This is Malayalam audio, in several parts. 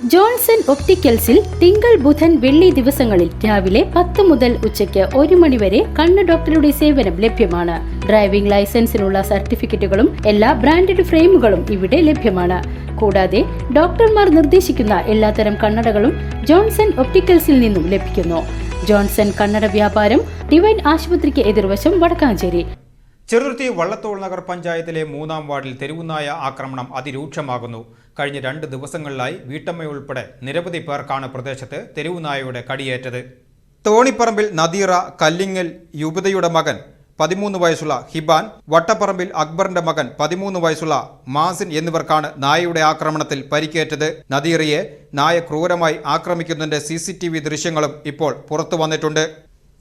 ജോൺസൺ ഒപ്റ്റിക്കൽസിൽ തിങ്കൾ ബുധൻ വെള്ളി ദിവസങ്ങളിൽ രാവിലെ 10 മുതൽ ഉച്ചയ്ക്ക് 1 മണി വരെ കണ്ണ് ഡോക്ടറുടെ സേവനം ലഭ്യമാണ്. ഡ്രൈവിംഗ് ലൈസൻസിനുള്ള സർട്ടിഫിക്കറ്റുകളും എല്ലാ ബ്രാൻഡഡ് ഫ്രെയിമുകളും ഇവിടെ ലഭ്യമാണ്. കൂടാതെ ഡോക്ടർമാർ നിർദ്ദേശിക്കുന്ന എല്ലാത്തരം കണ്ണടകളും ജോൺസൺ ഒപ്റ്റിക്കൽസിൽ നിന്നും ലഭിക്കുന്നു. ജോൺസൺ കണ്ണട വ്യാപാരം ഡിവൈൻ ആശുപത്രിക്ക് എതിർവശം വടക്കാഞ്ചേരി. ചെറുതുരുത്തി വള്ളത്തോൾ നഗർ പഞ്ചായത്തിലെ 3-ാം വാർഡിൽ തെരുവുനായ ആക്രമണം അതിരൂക്ഷമാകുന്നു. കഴിഞ്ഞ 2 ദിവസങ്ങളിലായി വീട്ടമ്മയുൾപ്പെടെ നിരവധി പേർക്കാണ് പ്രദേശത്ത് തെരുവുനായയുടെ കടിയേറ്റത്. തോണിപ്പറമ്പിൽ നദീറ, കല്ലിങ്ങൽ യുവതിയുടെ മകൻ 13 വയസ്സുള്ള ഹിബാൻ, വട്ടപ്പറമ്പിൽ അക്ബറിന്റെ മകൻ 13 വയസ്സുള്ള മാസിൻ എന്നിവർക്കാണ് നായയുടെ ആക്രമണത്തിൽ പരിക്കേറ്റത്. നദീറയെ നായ ക്രൂരമായി ആക്രമിക്കുന്നതിന്റെ CCTV ദൃശ്യങ്ങളും ഇപ്പോൾ പുറത്തു വന്നിട്ടുണ്ട്.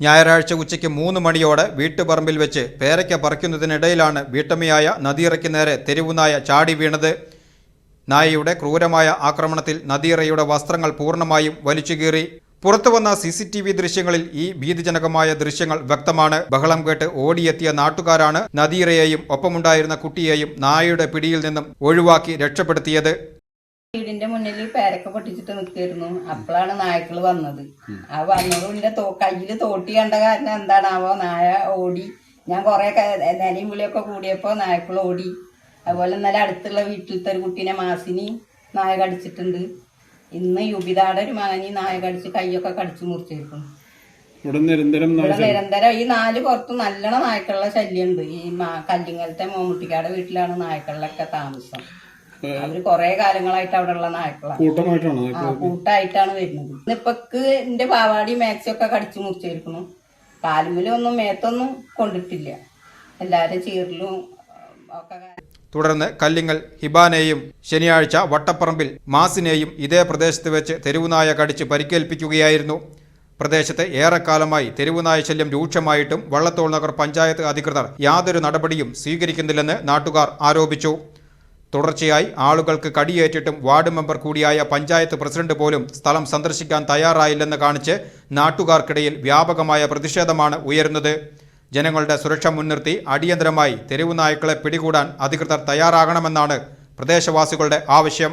ഞായറാഴ്ച ഉച്ചയ്ക്ക് 3 മണിയോടെ വീട്ടുപറമ്പിൽ വെച്ച് പേരയ്ക്ക പറിക്കുന്നതിനിടയിലാണ് വീട്ടമ്മയായ നദീറയ്ക്ക് നേരെ തെരുവുനായ ചാടി വീണത്. നായയുടെ ക്രൂരമായ ആക്രമണത്തിൽ നദീറയുടെ വസ്ത്രങ്ങൾ പൂർണ്ണമായും വലിച്ചുകീറി. പുറത്തുവന്ന CCTV ദൃശ്യങ്ങളിൽ ഈ ഭീതിജനകമായ ദൃശ്യങ്ങൾ വ്യക്തമാണ്. ബഹളം കേട്ട് ഓടിയെത്തിയ നാട്ടുകാരാണ് നദീറയെയും ഒപ്പമുണ്ടായിരുന്ന കുട്ടിയെയും നായയുടെ പിടിയിൽ നിന്നും ഒഴിവാക്കി രക്ഷപ്പെടുത്തിയത്. വീടിന്റെ മുന്നിൽ പേരക്ക പൊട്ടിച്ചിട്ട് നിൽക്കായിരുന്നു. അപ്പോഴാണ് നായ്ക്കള് വന്നത്. ആ വന്നതും എന്റെ കയ്യില് തോട്ടി കണ്ട കാരണം എന്താണാവോ നായ ഓടി. ഞാൻ കുറെ നിലയും വിളിയൊക്കെ കൂടിയപ്പോ നായ്ക്കൾ ഓടി. അതുപോലെ ഇന്നലെ അടുത്തുള്ള വീട്ടിലത്തെ ഒരു കുട്ടീനെ മാസിനി നായ കടിച്ചിട്ടുണ്ട്. ഇന്ന് യുബിതാടെ ഒരു മകനി നായ കടിച്ച് കൈയൊക്കെ കടിച്ചു മുറിച്ചിരിക്കുന്നു. ഇവിടെ നിരന്തരം ഈ 4 പുറത്ത് നല്ലോണം നായ്ക്കളുടെ ശല്യമുണ്ട്. ഈ കല്ലിങ്ങലത്തെ മോമുട്ടിക്കാട് വീട്ടിലാണ് നായ്ക്കളിലൊക്കെ താമസം. അവര് കൊറേ കാലങ്ങളായിട്ട് അവിടെ ഉള്ള നായ്ക്കളാണ്, കൂട്ടായിട്ടാണ് വരുന്നത്. ഇന്നിപ്പൊക്ക് എന്റെ പാവാടി മാക്സി ഒക്കെ കടിച്ചു മുറിച്ചിരിക്കുന്നു. കാലുമ്പിലൊന്നും മേത്തൊന്നും കൊണ്ടിട്ടില്ല. എല്ലാരും ചീറിലും ഒക്കെ. തുടർന്ന് കല്ലിങ്ങൽ ഹിബാനെയും ശനിയാഴ്ച വട്ടപ്പറമ്പിൽ മാസിനെയും ഇതേ പ്രദേശത്ത് വെച്ച് തെരുവുനായ കടിച്ച് പരിക്കേൽപ്പിക്കുകയായിരുന്നു. പ്രദേശത്ത് ഏറെക്കാലമായി തെരുവുനായ ശല്യം രൂക്ഷമായിട്ടും വള്ളത്തോൾ നഗർ പഞ്ചായത്ത് അധികൃതർ യാതൊരു നടപടിയും സ്വീകരിക്കുന്നില്ലെന്ന് നാട്ടുകാർ ആരോപിച്ചു. തുടർച്ചയായി ആളുകൾക്ക് കടിയേറ്റിട്ടും വാർഡ് മെമ്പർ കൂടിയായ പഞ്ചായത്ത് പ്രസിഡന്റ് പോലും സ്ഥലം സന്ദർശിക്കാൻ തയ്യാറായില്ലെന്ന് കാണിച്ച് നാട്ടുകാർക്കിടയിൽ വ്യാപകമായ പ്രതിഷേധമാണ് ഉയരുന്നത്. ജനങ്ങളുടെ സുരക്ഷ മുൻനിർത്തി അടിയന്തരമായി തെരുവുനായ്ക്കളെ പിടികൂടാൻ അധികൃതർ തയ്യാറാകണമെന്നാണ് പ്രദേശവാസികളുടെ ആവശ്യം.